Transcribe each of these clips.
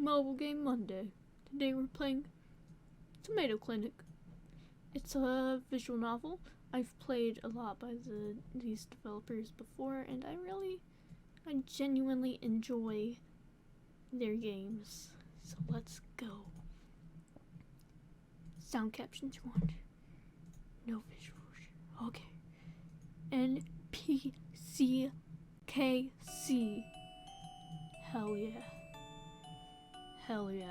Mobile Game Monday. Today we're playing Tomato Clinic. It's a visual novel. I've played a lot by these developers before, and I genuinely enjoy their games. So let's go. Sound captions you want? No visuals. Okay. npckc. Hell yeah. Hell yeah.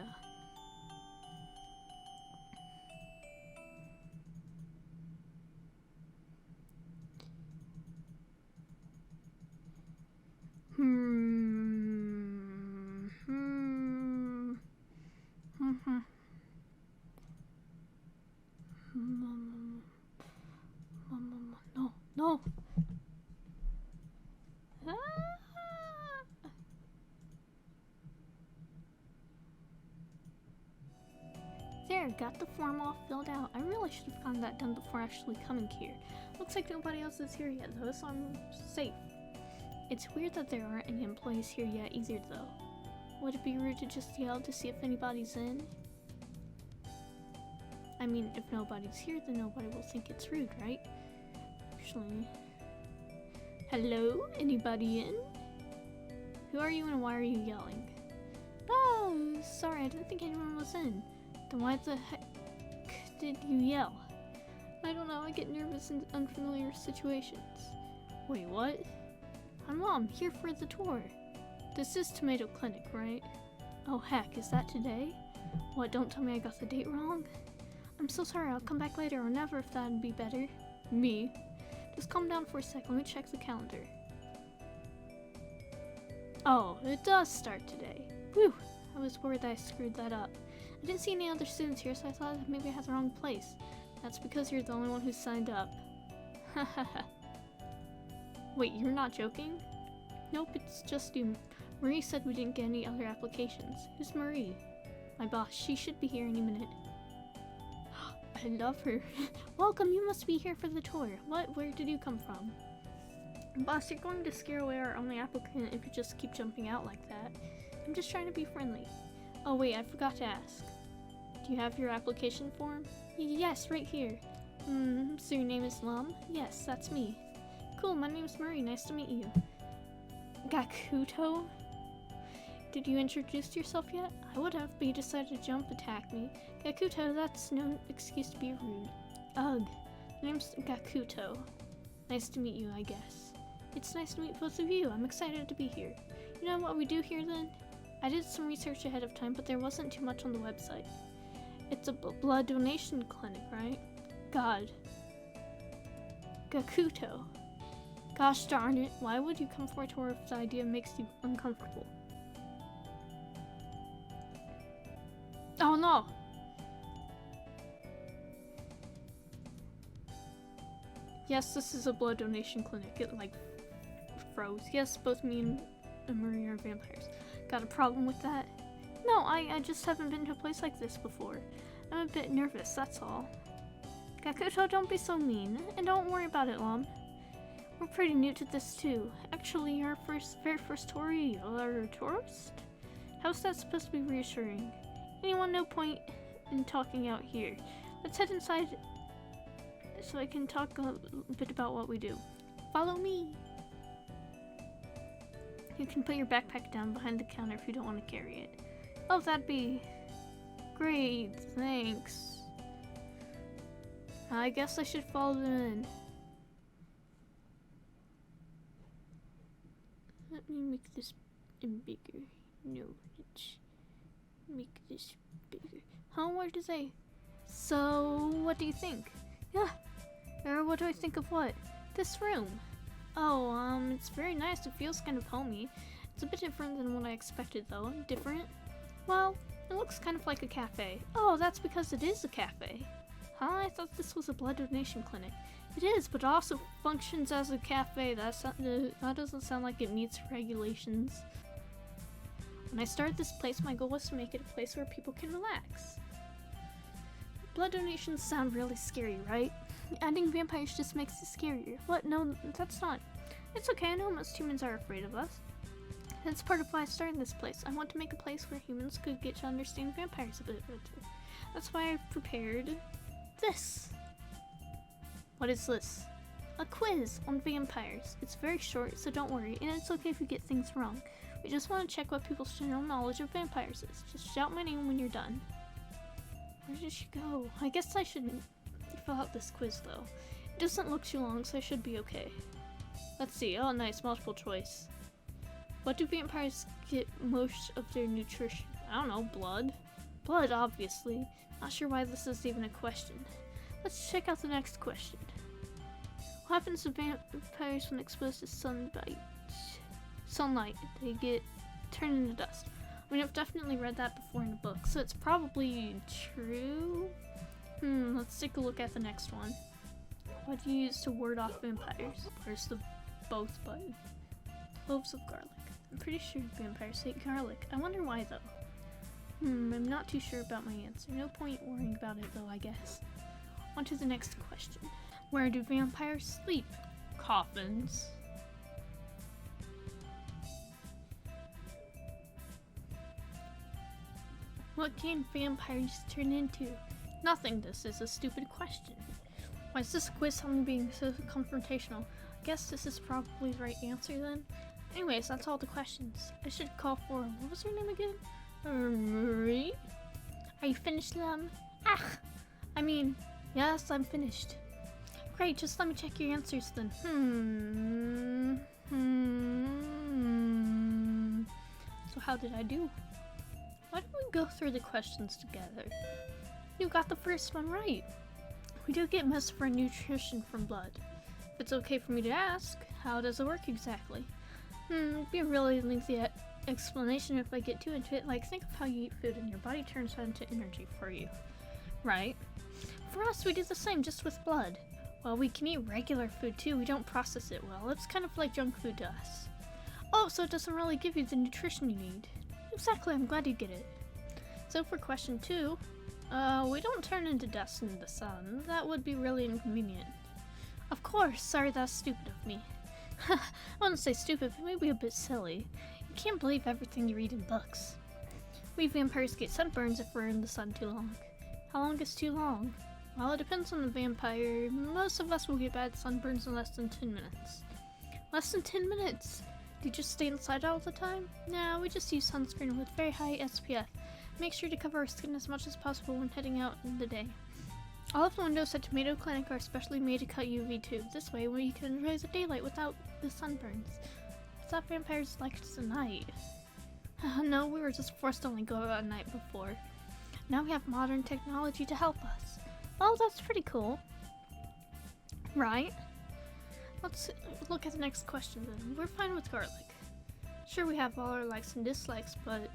No. There, got the form all filled out. I really should have gotten that done before actually coming here. Looks like nobody else is here yet though, so I'm safe. It's weird that there aren't any employees here yet either though. Would it be rude to just yell to see if anybody's in? I mean, if nobody's here, then nobody will think it's rude, right? Actually... Hello? Anybody in? Who are you and why are you yelling? Oh, sorry, I didn't think anyone was in. Then why the heck did you yell? I don't know, I get nervous in unfamiliar situations. Wait, what? I'm Mom, here for the tour. This is Tomato Clinic, right? Oh heck, is that today? What, don't tell me I got the date wrong? I'm so sorry, I'll come back later or never if that'd be better. Me? Just calm down for a sec, let me check the calendar. Oh, it does start today. Whew, I was worried that I screwed that up. I didn't see any other students here, so I thought that maybe I had the wrong place. That's because you're the only one who signed up. Hahaha. Wait, you're not joking? Nope, it's just you. Marie said we didn't get any other applications. Who's Marie? My boss. She should be here any minute. I love her. Welcome, you must be here for the tour. What? Where did you come from? Boss, you're going to scare away our only applicant if you just keep jumping out like that. I'm just trying to be friendly. Oh wait, I forgot to ask. Do you have your application form? Yes, right here. So your name is Lum? Yes, that's me. Cool, my name's Marie. Nice to meet you. Gakuto? Did you introduce yourself yet? I would have, but you decided to jump attack me. Gakuto, that's no excuse to be rude. Ugh. My name's Gakuto. Nice to meet you, I guess. It's nice to meet both of you. I'm excited to be here. You know what we do here then? I did some research ahead of time, but there wasn't too much on the website. It's a blood donation clinic, right? God. Gakuto. Gosh darn it, why would you come for a tour if the idea makes you uncomfortable? Oh no! Yes, this is a blood donation clinic. It like froze. Yes, both me and Marie are vampires. Got a problem with that? No, I just haven't been to a place like this before. I'm a bit nervous, that's all. Gakuto, don't be so mean. And don't worry about it, Lom. We're pretty new to this too. Actually, you're our very first tourist. Or a tourist? How's that supposed to be reassuring? Anyone, no point in talking out here. Let's head inside so I can talk a bit about what we do. Follow me. You can put your backpack down behind the counter if you don't want to carry it. Oh, that'd be great, thanks. I guess I should follow them in. Let me make this bigger. No, let's make this bigger. Huh, what did they? So, what do you think? Yeah, or what do I think of what? This room. Oh, it's very nice. It feels kind of homey. It's a bit different than what I expected though. Different? Well, it looks kind of like a cafe. Oh, that's because it is a cafe. Huh? I thought this was a blood donation clinic. It is, but it also functions as a cafe. That doesn't sound like it meets regulations. When I started this place, my goal was to make it a place where people can relax. Blood donations sound really scary, right? Adding vampires just makes it scarier. What? No, that's not. It's okay, I know most humans are afraid of us. That's part of why I started this place. I want to make a place where humans could get to understand vampires a bit better. That's why I've prepared this. What is this? A quiz on vampires. It's very short, so don't worry, and it's okay if you get things wrong. We just want to check what people's general knowledge of vampires is. Just shout my name when you're done. Where did she go? I guess I shouldn't fill out this quiz though. It doesn't look too long, so I should be okay. Let's see. Oh, nice. Multiple choice. What do vampires get most of their nutrition? I don't know. Blood? Blood, obviously. Not sure why this is even a question. Let's check out the next question. What happens to vampires when exposed to sunlight? They get turned into dust. I mean, I've definitely read that before in a book, so it's probably true. Let's take a look at the next one. What do you use to ward off vampires? Where's the both button? Cloves of garlic. I'm pretty sure vampires hate garlic. I wonder why though. I'm not too sure about my answer. No point worrying about it though, I guess. On to the next question. Where do vampires sleep? Coffins. What can vampires turn into? Nothing. This is a stupid question. Why is this quiz suddenly being so confrontational? I guess this is probably the right answer then. Anyways, that's all the questions. I should call for, what was her name again? Marie? Are you finished, Lum? Yes, I'm finished. Great, just let me check your answers then. So how did I do? Why don't we go through the questions together? You got the first one right. We do get most of our nutrition from blood. If it's okay for me to ask, how does it work exactly? It'd be a really lengthy explanation if I get too into it. Like, think of how you eat food and your body turns that into energy for you. Right? For us, we do the same, just with blood. Well, we can eat regular food too, we don't process it well. It's kind of like junk food to us. Oh, so it doesn't really give you the nutrition you need. Exactly, I'm glad you get it. So for question 2, we don't turn into dust in the sun. That would be really inconvenient. Of course, sorry, that's stupid of me. I wouldn't say stupid, but maybe a bit silly. You can't believe everything you read in books. We vampires get sunburns if we're in the sun too long. How long is too long? Well, it depends on the vampire. Most of us will get bad sunburns in less than 10 minutes. Less than 10 minutes? Do you just stay inside all the time? No, we just use sunscreen with very high SPF. Make sure to cover our skin as much as possible when heading out in the day. All of the windows at Tomato Clinic are specially made to cut UV too. This way we can enjoy the daylight without the sunburns. I thought vampires liked the night. No, we were just forced to only go out at night before. Now we have modern technology to help us. Oh, that's pretty cool. Right? Let's look at the next question then. We're fine with garlic. Sure, we have all our likes and dislikes, but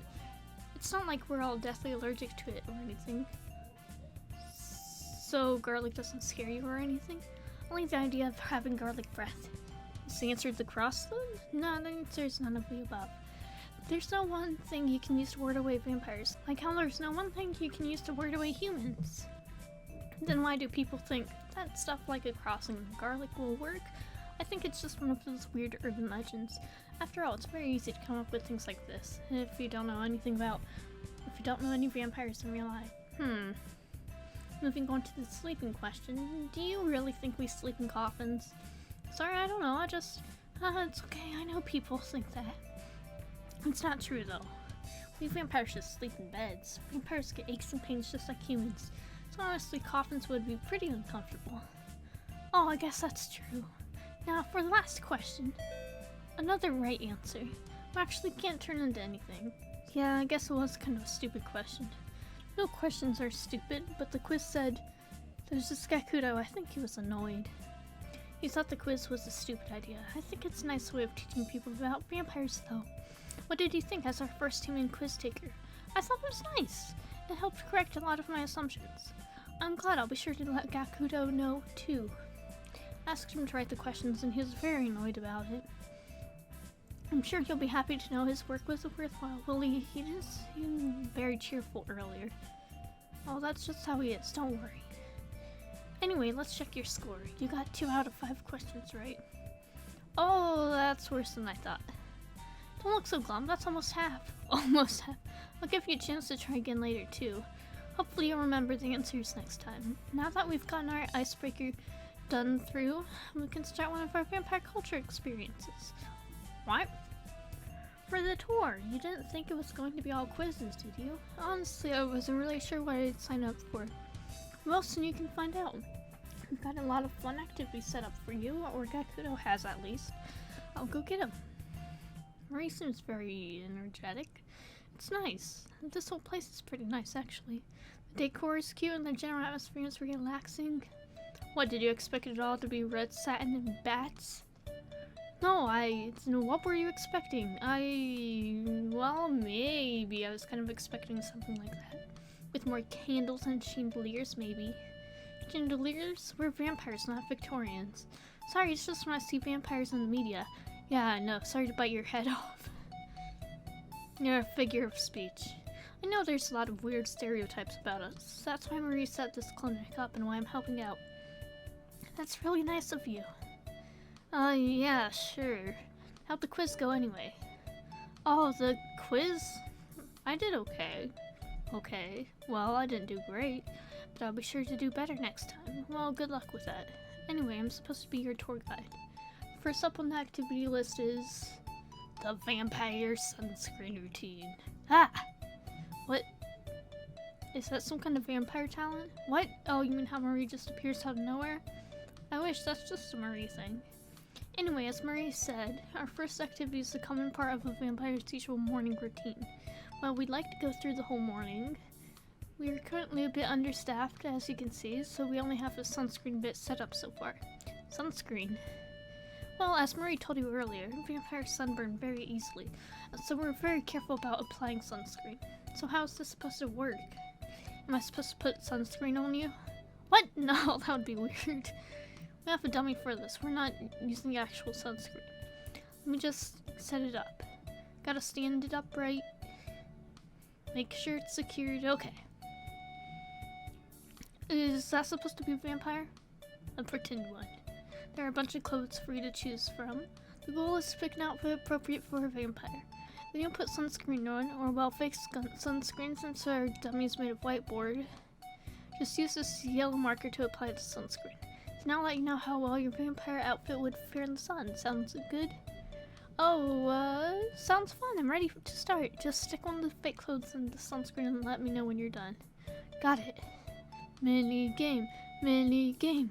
it's not like we're all deathly allergic to it or anything. So garlic doesn't scare you or anything? Only the idea of having garlic breath. Is the answer the cross then? No, the answer is none of the above. There's no one thing you can use to ward away vampires. Like how there's no one thing you can use to ward away humans. Then why do people think that stuff like a crossing of garlic will work? I think it's just one of those weird urban legends. After all, it's very easy to come up with things like this, if you don't know any vampires in real life. Moving on to the sleeping question, do you really think we sleep in coffins? Sorry, I don't know, it's okay, I know people think that. It's not true though. We vampires just sleep in beds. Vampires get aches and pains just like humans. So honestly, coffins would be pretty uncomfortable. Oh, I guess that's true. Now for the last question. Another right answer. We actually can't turn into anything. Yeah, I guess it was kind of a stupid question. No questions are stupid, but the quiz said, there's this guy Kudo, I think he was annoyed. He thought the quiz was a stupid idea. I think it's a nice way of teaching people about vampires though. What did you think as our first human quiz taker? I thought it was nice. It helped correct a lot of my assumptions. I'm glad. I'll be sure to let Gakudo know too. I asked him to write the questions and he was very annoyed about it. I'm sure he'll be happy to know his work was worthwhile. Well, he seemed very cheerful earlier. Oh, that's just how he is, don't worry. Anyway, let's check your score. You got 2 out of 5 questions right. Oh, that's worse than I thought. Don't look so glum, that's almost half. Almost half. I'll give you a chance to try again later too. Hopefully you'll remember the answers next time. Now that we've gotten our icebreaker done through, we can start one of our vampire culture experiences. What? For the tour, you didn't think it was going to be all quizzes, did you? Honestly, I wasn't really sure what I'd sign up for. Well, soon you can find out. We've got a lot of fun activities set up for you, or Gakudo has at least. I'll go get him. Marie seems very energetic. It's nice. This whole place is pretty nice, actually. The decor is cute and the general atmosphere is relaxing. What, did you expect it all to be red satin and bats? No, what were you expecting? Well, maybe. I was kind of expecting something like that. With more candles and chandeliers, maybe. Chandeliers? We're vampires, not Victorians. Sorry, it's just when I see vampires in the media. Yeah, I know. Sorry to bite your head off. You're a figure of speech. I know there's a lot of weird stereotypes about us. That's why Marie set this clinic up and why I'm helping out. That's really nice of you. Yeah, sure. How'd the quiz go anyway? Oh, the quiz? I did okay. Okay. Well, I didn't do great, but I'll be sure to do better next time. Well, good luck with that. Anyway, I'm supposed to be your tour guide. First up on the activity list is the vampire sunscreen routine. Ah! What? Is that some kind of vampire talent? What? Oh, you mean how Marie just appears out of nowhere? I wish that's just a Marie thing. Anyway, as Marie said, our first activity is a common part of a vampire's usual morning routine. Well, we'd like to go through the whole morning. We are currently a bit understaffed, as you can see, so we only have a sunscreen bit set up so far. Sunscreen. Well, as Marie told you earlier, vampires sunburn very easily, so we're very careful about applying sunscreen. So how is this supposed to work? Am I supposed to put sunscreen on you? What? No, that would be weird. We have a dummy for this. We're not using the actual sunscreen. Let me just set it up. Gotta stand it up right. Make sure it's secured. Okay. Is that supposed to be a vampire? A pretend one. There are a bunch of clothes for you to choose from. The goal is to pick an outfit appropriate for a vampire. Then you'll put sunscreen on, or well, fake sunscreen since our dummy is made of whiteboard. Just use this yellow marker to apply the sunscreen. To now let you know how well your vampire outfit would fare in the sun. Sounds good? Oh, sounds fun. I'm ready to start. Just stick on the fake clothes in the sunscreen and let me know when you're done. Got it. Mini game. Mini game.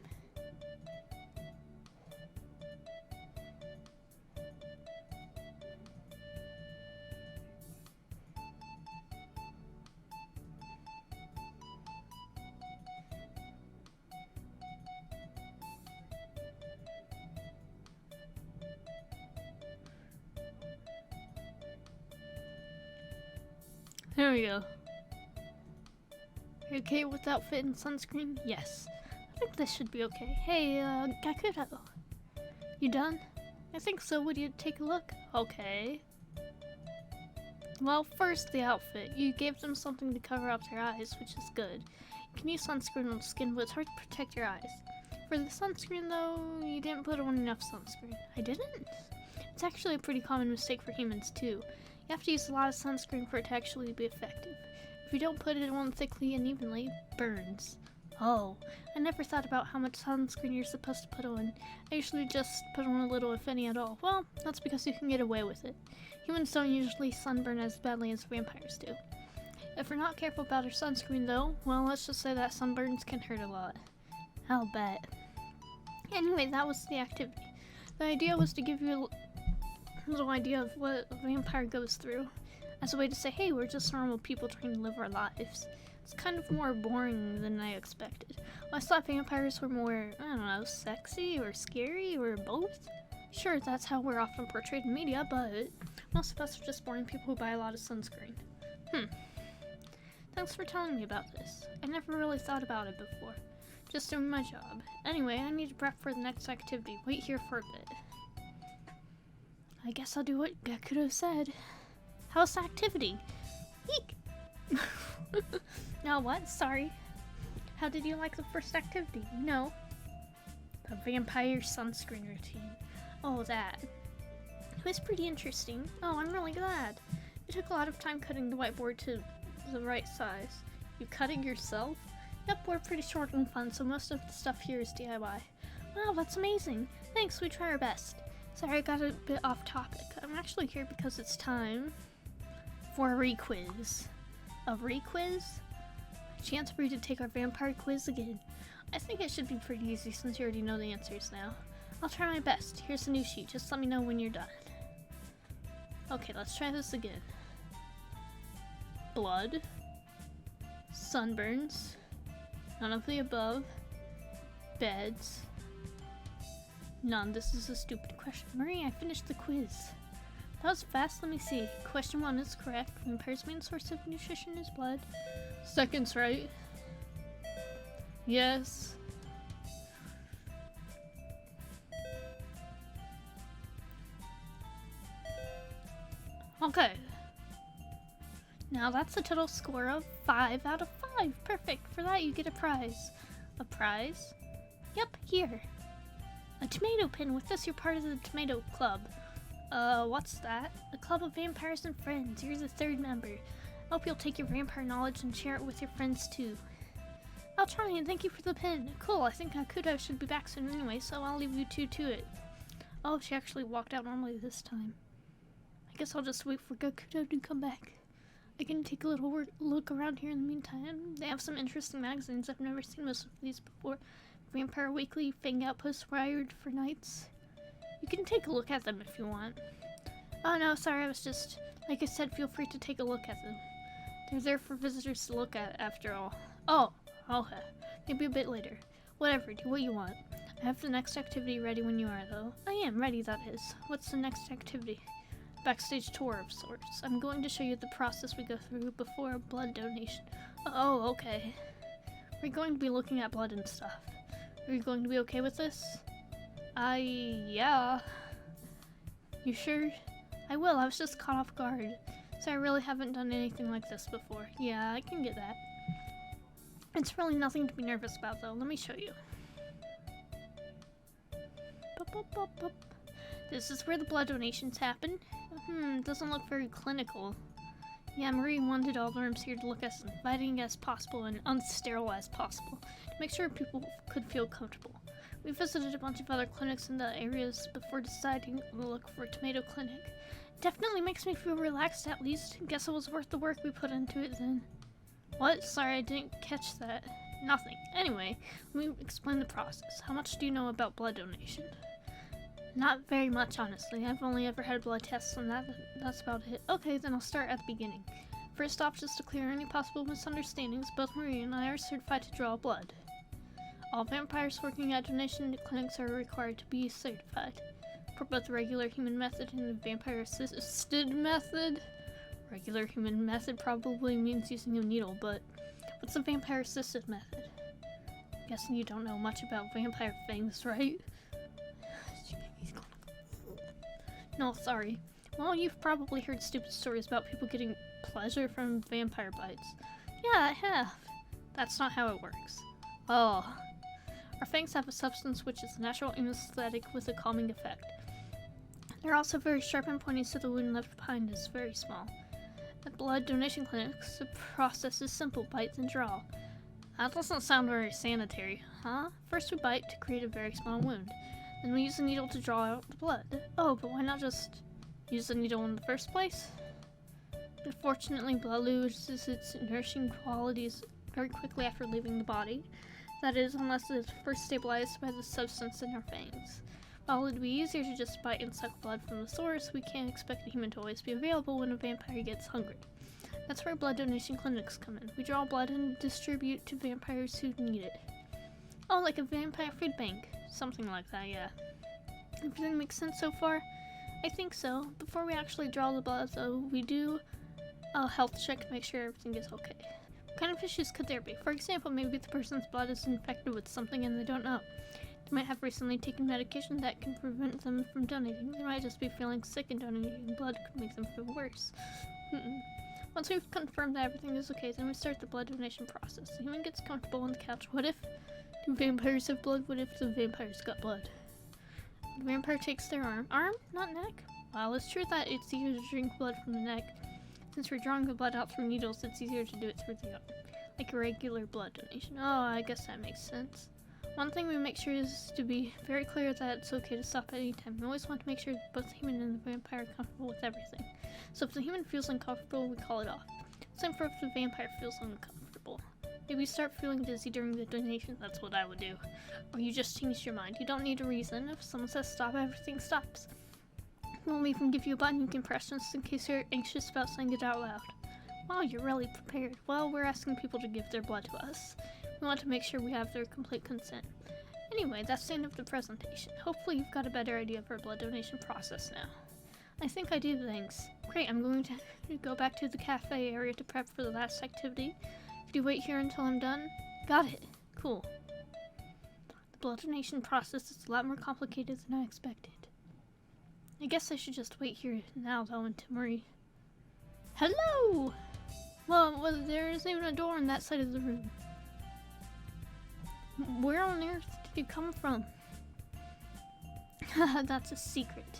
There we go. You okay with outfit and sunscreen? Yes. I think this should be okay. Hey, Gakudo. You done? I think so. Would you take a look? Okay. Well, first the outfit. You gave them something to cover up their eyes, which is good. You can use sunscreen on skin, but it's hard to protect your eyes. For the sunscreen, though, you didn't put on enough sunscreen. I didn't? It's actually a pretty common mistake for humans, too. You have to use a lot of sunscreen for it to actually be effective. If you don't put it on thickly and evenly, it burns. Oh, I never thought about how much sunscreen you're supposed to put on. I usually just put on a little, if any at all. Well, that's because you can get away with it. Humans don't usually sunburn as badly as vampires do. If we're not careful about our sunscreen though, well, let's just say that sunburns can hurt a lot. I'll bet. Anyway, that was the activity. The idea was to give you a little idea of what a vampire goes through, as a way to say, hey, we're just normal people trying to live our lives. It's kind of more boring than I expected. I thought vampires were more, I don't know, sexy or scary or both. Sure, that's how we're often portrayed in media, but most of us are just boring people who buy a lot of sunscreen. Thanks for telling me about this. I never really thought about it before. Just doing my job. Anyway, I need to prep for the next activity. Wait here for a bit. I guess I'll do what Gakudo said. How's the activity? Eek! No, what? Sorry. How did you like the first activity? No. The vampire sunscreen routine. Oh, that. It was pretty interesting. Oh, I'm really glad. It took a lot of time cutting the whiteboard to the right size. You cut it yourself? Yep, we're pretty short and fun, so most of the stuff here is DIY. Wow, that's amazing. Thanks, we try our best. Sorry, I got a bit off topic. I'm actually here because it's time for a re-quiz. A re-quiz? A chance for you to take our vampire quiz again. I think it should be pretty easy since you already know the answers now. I'll try my best. Here's a new sheet. Just let me know when you're done. Okay, let's try this again. Blood. Sunburns. None of the above. Beds. None. This is a stupid question. Marie, I finished the quiz. That was fast. Let me see. Question 1 is correct. Vampire's main source of nutrition is blood. Second's right. Yes. Okay. Now that's a total score of 5 out of 5. Perfect. For that you get a prize. A prize? Yep, here. A tomato pin. With this you're part of the tomato club. What's that? A club of vampires and friends. You're the 3rd member. I hope you'll take your vampire knowledge and share it with your friends too. I'll try, and thank you for the pin. Cool, I think Akuto should be back soon anyway, so I'll leave you two to it. Oh, she actually walked out normally this time. I guess I'll just wait for Akuto to come back. I can take a little look around here in the meantime. They have some interesting magazines. I've never seen most of these before. Vampire Weekly, Fang Outpost, Wired for Nights. You can take a look at them if you want. Oh no, sorry, I was just... Like I said, feel free to take a look at them. They're there for visitors to look at, after all. Oh, okay. Maybe a bit later. Whatever, do what you want. I have the next activity ready when you are, though. I am ready, that is. What's the next activity? Backstage tour of sorts. I'm going to show you the process we go through before a blood donation. Oh, okay. We're going to be looking at blood and stuff. Are you going to be okay with this? Yeah. You sure? I will, I was just caught off guard. So I really haven't done anything like this before. Yeah, I can get that. It's really nothing to be nervous about, though. Let me show you. Boop, boop, boop, boop. This is where the blood donations happen. Doesn't look very clinical. Yeah, Marie wanted all the rooms here to look as inviting as possible and unsterile as possible, to make sure people could feel comfortable. We visited a bunch of other clinics in the areas before deciding to look for a tomato clinic. It definitely makes me feel relaxed, at least. Guess it was worth the work we put into it then. What? Sorry, I didn't catch that. Nothing. Anyway, let me explain the process. How much do you know about blood donation? Not very much, honestly. I've only ever had blood tests and that's about it. Okay, then I'll start at the beginning. First off, just to clear any possible misunderstandings, both Marie and I are certified to draw blood. All vampires working at donation clinics are required to be certified. For both the regular human method and the vampire-assisted method. Regular human method probably means using a needle, but what's the vampire-assisted method? I'm guessing you don't know much about vampire things, right? No, sorry. Well, you've probably heard stupid stories about people getting pleasure from vampire bites. Yeah, I have. That's not how it works. Oh. Our fangs have a substance which is natural anesthetic with a calming effect. They're also very sharp and pointy, so the wound left behind is very small. At blood donation clinics, the process is simple: bite and draw. That doesn't sound very sanitary, huh? First we bite to create a very small wound. Then we use a needle to draw out the blood. Oh, but why not just use the needle in the first place? Unfortunately, blood loses its nourishing qualities very quickly after leaving the body. That is, unless it is first stabilized by the substance in our fangs. While it would be easier to just bite and suck blood from the source, we can't expect a human to always be available when a vampire gets hungry. That's where blood donation clinics come in. We draw blood and distribute to vampires who need it. Oh, like a vampire food bank. Something like that, yeah. Everything makes sense so far? I think so. Before we actually draw the blood, though, we do a health check to make sure everything is okay. What kind of issues could there be? For example, maybe the person's blood is infected with something and they don't know. They might have recently taken medication that can prevent them from donating. They might just be feeling sick and donating blood could make them feel worse. Once we've confirmed that everything is okay, then we start the blood donation process. The human gets comfortable on the couch. What if do vampires have blood? What if the vampires got blood? The vampire takes their arm. Arm? Not neck? While it's true that it's easier to drink blood from the neck, since we're drawing the blood out through needles, it's easier to do it through the arm, like a regular blood donation. Oh, I guess that makes sense. One thing we make sure is to be very clear that it's okay to stop at any time. We always want to make sure both the human and the vampire are comfortable with everything. So if the human feels uncomfortable, we call it off. Same for if the vampire feels uncomfortable. Maybe you start feeling dizzy during the donation, that's what I would do. Or you just change your mind. You don't need a reason. If someone says stop, everything stops. We'll even give you a button you can press just in case you're anxious about saying it out loud. Wow, you're really prepared. Well, we're asking people to give their blood to us. We want to make sure we have their complete consent. Anyway, that's the end of the presentation. Hopefully you've got a better idea of our blood donation process now. I think I do, thanks. Great, I'm going to go back to the cafe area to prep for the last activity. Could you wait here until I'm done? Got it. Cool. The blood donation process is a lot more complicated than I expected. I guess I should just wait here now, though, until Marie. Hello! Well, there isn't even a door on that side of the room. Where on earth did you come from? That's a secret.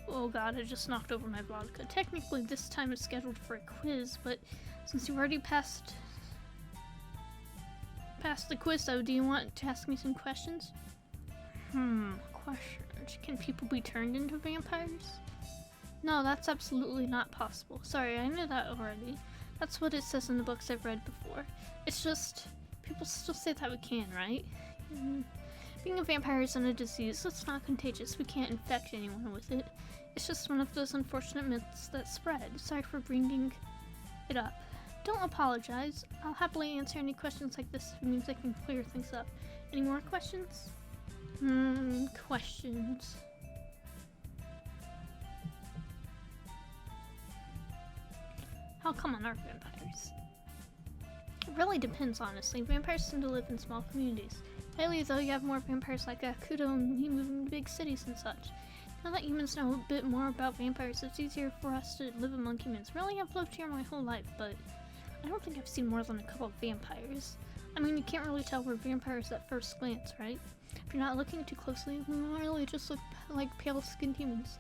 Oh god, I just knocked over my vodka. Technically, this time is scheduled for a quiz, but since you've already passed the quiz, though, do you want to ask me some questions? Questions. Can people be turned into vampires? No, that's absolutely not possible. Sorry, I knew that already. That's what it says in the books I've read before. It's just, people still say that we can, right? Being a vampire isn't a disease, it's not contagious, we can't infect anyone with it. It's just one of those unfortunate myths that spread. Sorry for bringing it up. Don't apologize. I'll happily answer any questions like this if it means I can clear things up. Any more questions? Questions. How common are vampires? It really depends, honestly. Vampires tend to live in small communities. Lately, though, you have more vampires like Akuto and me moving to big cities and such. Now that humans know a bit more about vampires, it's easier for us to live among humans. Really, I've lived here my whole life, but I don't think I've seen more than a couple of vampires. I mean, you can't really tell we're vampires at first glance, right? If you're not looking too closely, we really just look like pale-skinned humans.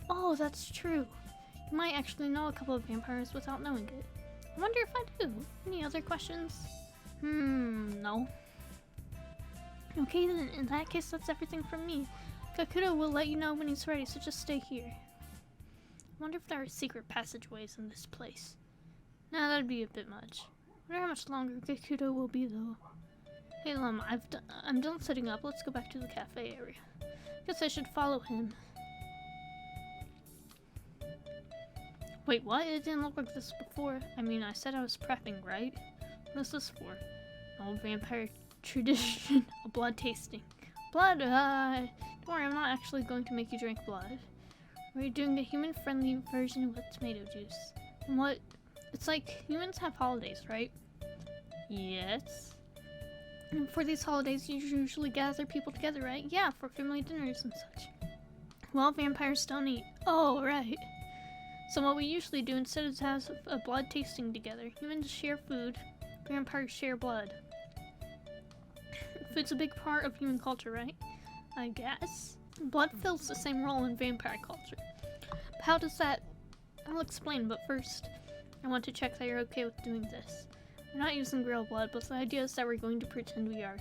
Oh, that's true. You might actually know a couple of vampires without knowing it. I wonder if I do. Any other questions? No. Okay, then in that case, that's everything from me. Kakuto will let you know when he's ready, so just stay here. I wonder if there are secret passageways in this place. Nah, that'd be a bit much. I wonder how much longer Kakuto will be, though. Hey, Lum, I'm done setting up. Let's go back to the cafe area. Guess I should follow him. Wait, what? It didn't look like this before. I mean, I said I was prepping, right? What's this for? An old vampire tradition. A blood tasting. Blood, don't worry, I'm not actually going to make you drink blood. We're doing a human-friendly version with tomato juice. And what? It's like, humans have holidays, right? Yes. And for these holidays, you usually gather people together, right? Yeah, for family dinners and such. Well, vampires don't eat. Oh, right. So what we usually do instead is have a blood tasting together. Humans share food, vampires share blood. Food's a big part of human culture, right? I guess. Blood fills the same role in vampire culture. But how does that... I'll explain, but first, I want to check that you're okay with doing this. We're not using real blood, but the idea is that we're going to pretend we are.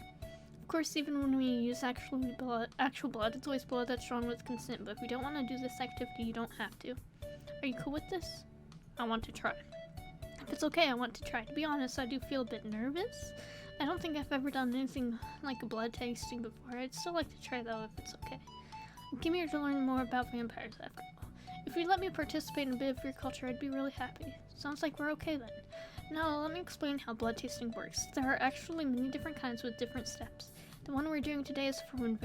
Of course, even when we use actual blood, it's always blood that's drawn with consent, but if we don't want to do this activity, you don't have to. Are you cool with this? I want to try. If it's okay, I want to try. To be honest, I do feel a bit nervous. I don't think I've ever done anything like a blood tasting before. I'd still like to try though, if it's okay. I came here to learn more about vampires after all. If you'd let me participate in a bit of your culture, I'd be really happy. Sounds like we're okay then. Now, let me explain how blood tasting works. There are actually many different kinds with different steps. The one we're doing today is for when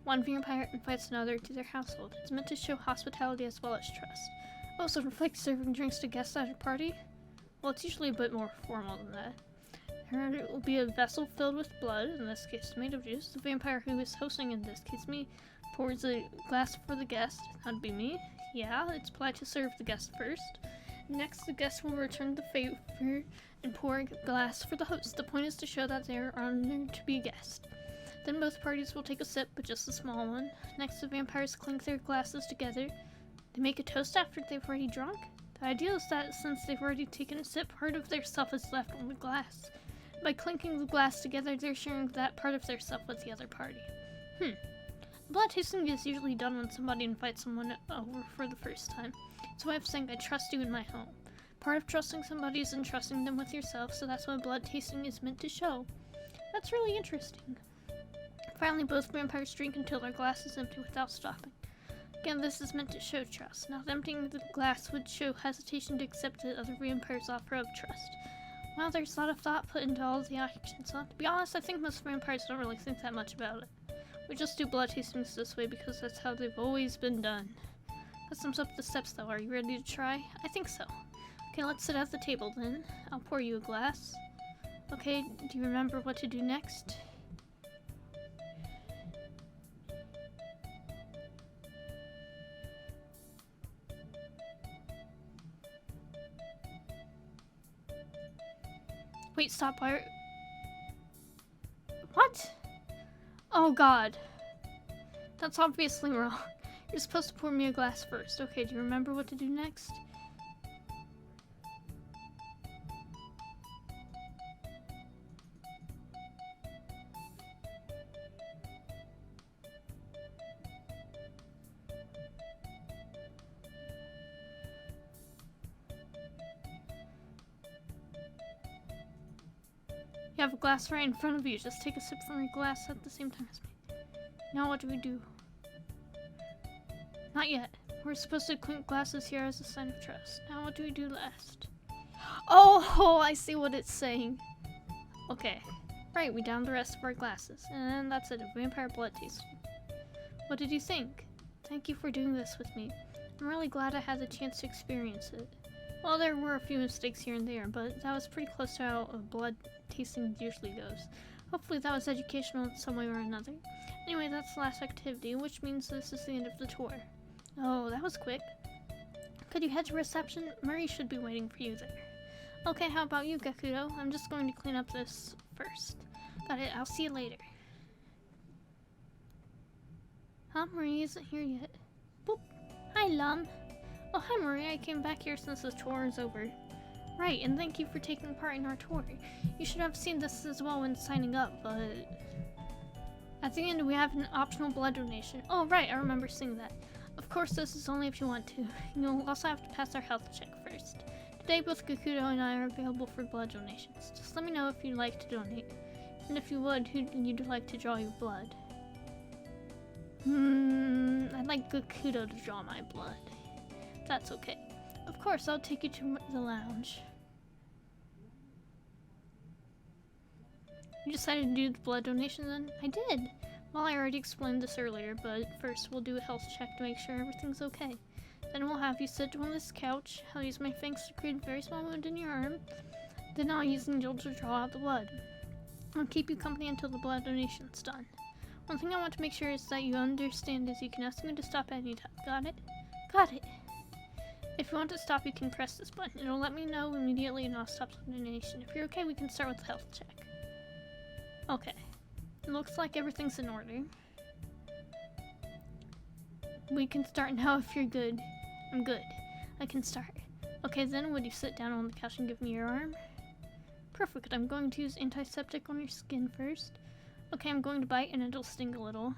one vampire invites another to their household. It's meant to show hospitality as well as trust. Oh, so it's like serving drinks to guests at a party? Well, it's usually a bit more formal than that. There will be a vessel filled with blood, in this case tomato juice. The vampire who is hosting, in this case me, pours a glass for the guest. That'd be me. Yeah, it's polite to serve the guest first. Next, the guest will return the favor and pour a glass for the host. The point is to show that they are honored to be a guest. Then both parties will take a sip, but just a small one. Next, the vampires clink their glasses together. They make a toast after they've already drunk. The idea is that since they've already taken a sip, part of their self is left on the glass. By clinking the glass together, they're sharing that part of their self with the other party. Blood tasting is usually done when somebody invites someone over for the first time. It's a way of saying, I trust you in my home. Part of trusting somebody is entrusting them with yourself, so that's what blood tasting is meant to show. That's really interesting. Finally, both vampires drink until their glass is empty without stopping. Again, this is meant to show trust. Now, emptying the glass would show hesitation to accept the other vampire's offer of trust. Wow, there's a lot of thought put into all of the actions, huh? To be honest, I think most vampires don't really think that much about it. We just do blood tastings this way because that's how they've always been done. That sums up the steps, though. Are you ready to try? I think so. Okay, let's sit at the table then. I'll pour you a glass. Okay, do you remember what to do next? Wait, stop, why? What? Oh god. That's obviously wrong. You're supposed to pour me a glass first. Okay, do you remember what to do next? You have a glass right in front of you. Just take a sip from your glass at the same time as me. Now what do we do? Not yet. We're supposed to clink glasses here as a sign of trust. Now what do we do last? Oh, I see what it's saying. Okay. Right, we downed the rest of our glasses. And that's it, a vampire blood tasting. What did you think? Thank you for doing this with me. I'm really glad I had the chance to experience it. Well, there were a few mistakes here and there, but that was pretty close to how a blood tasting usually goes. Hopefully that was educational in some way or another. Anyway, that's the last activity, which means this is the end of the tour. Oh, that was quick. Could you head to reception? Murray should be waiting for you there. Okay, how about you, Gakuto? I'm just going to clean up this first. Got it, I'll see you later. Huh, Murray isn't here yet. Boop. Hi, Lum. Oh, hi, Maria. I came back here since the tour is over. Right, and thank you for taking part in our tour. You should have seen this as well when signing up, but... At the end, we have an optional blood donation. Oh, right, I remember seeing that. Of course, this is only if you want to. You'll also have to pass our health check first. Today, both Gakuto and I are available for blood donations. Just let me know if you'd like to donate. And if you would, who'd you like to draw your blood? I'd like Gakuto to draw my blood. That's okay. Of course, I'll take you to the lounge. You decided to do the blood donation then? I did! Well, I already explained this earlier, but first we'll do a health check to make sure everything's okay. Then we'll have you sit on this couch. I'll use my fangs to create a very small wound in your arm. Then I'll use the needle to draw out the blood. I'll keep you company until the blood donation's done. One thing I want to make sure is that you understand is you can ask me to stop anytime. Got it? Got it! If you want to stop, you can press this button. It'll let me know immediately and I'll stop the donation. If you're okay, we can start with the health check. Okay. It looks like everything's in order. We can start now if you're good. I'm good. I can start. Okay, then would you sit down on the couch and give me your arm? Perfect. I'm going to use antiseptic on your skin first. Okay, I'm going to bite and it'll sting a little.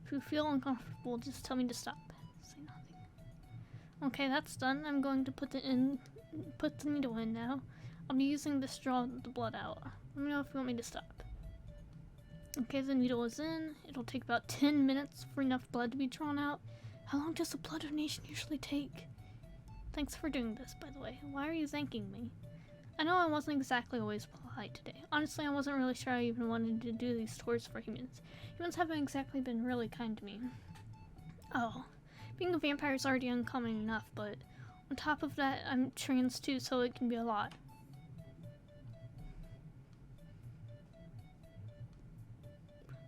If you feel uncomfortable, just tell me to stop. Say nothing. Okay, that's done. I'm going to put the needle in now. I'll be using this to draw the blood out. Let me know if you want me to stop. Okay, the needle is in. It'll take about 10 minutes for enough blood to be drawn out. How long does a blood donation usually take? Thanks for doing this, by the way. Why are you thanking me? I know I wasn't exactly always polite today. Honestly, I wasn't really sure I even wanted to do these tours for humans. Humans haven't exactly been really kind to me. Oh, being a vampire is already uncommon enough, but on top of that, I'm trans too, so it can be a lot.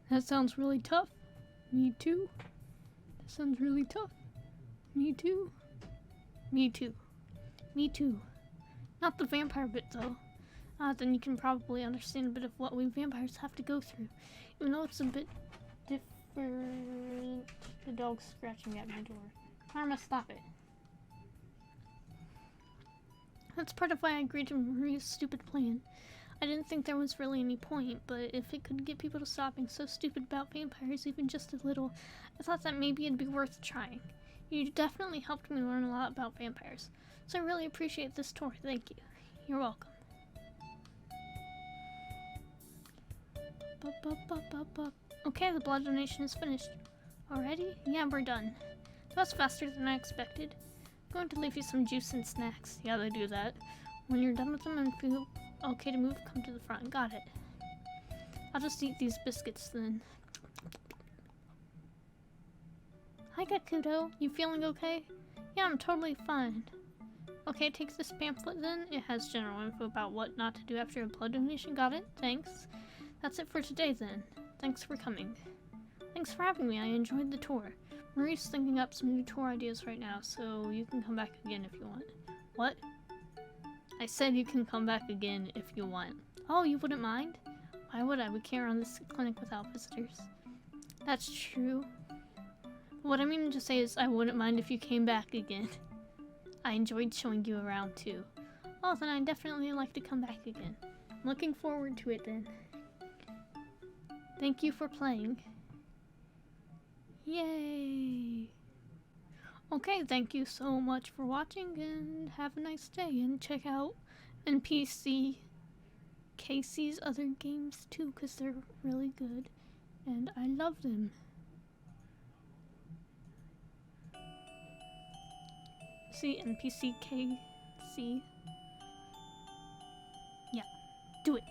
That sounds really tough. Me too. That sounds really tough. Me too. Me too. Me too. Not the vampire bit though. Then you can probably understand a bit of what we vampires have to go through. Even though it's a bit different. The dog's scratching at my door. Karma, stop it. That's part of why I agreed to Maria's stupid plan. I didn't think there was really any point, but if it could get people to stop being so stupid about vampires even just a little, I thought that maybe it'd be worth trying. You definitely helped me learn a lot about vampires, so I really appreciate this tour. Thank you. You're welcome. Okay, the blood donation is finished. Already? Yeah, we're done. That was faster than I expected. I'm going to leave you some juice and snacks. Yeah, they do that. When you're done with them and feel okay to move, come to the front. Got it. I'll just eat these biscuits then. Hi, Gakudo. You feeling okay? Yeah, I'm totally fine. Okay, take this pamphlet then. It has general info about what not to do after a blood donation. Got it? Thanks. That's it for today then. Thanks for coming. Thanks for having me. I enjoyed the tour. Marie's thinking up some new tour ideas right now, so you can come back again if you want. What? I said you can come back again if you want. Oh, you wouldn't mind? Why would I? We can't run this clinic without visitors. That's true. What I mean to say is I wouldn't mind if you came back again. I enjoyed showing you around too. Oh, then I'd definitely like to come back again. I'm looking forward to it then. Thank you for playing. Yay! Okay, thank you so much for watching and have a nice day, and check out npckc's other games too, because they're really good and I love them. See, npckc. Yeah, do it.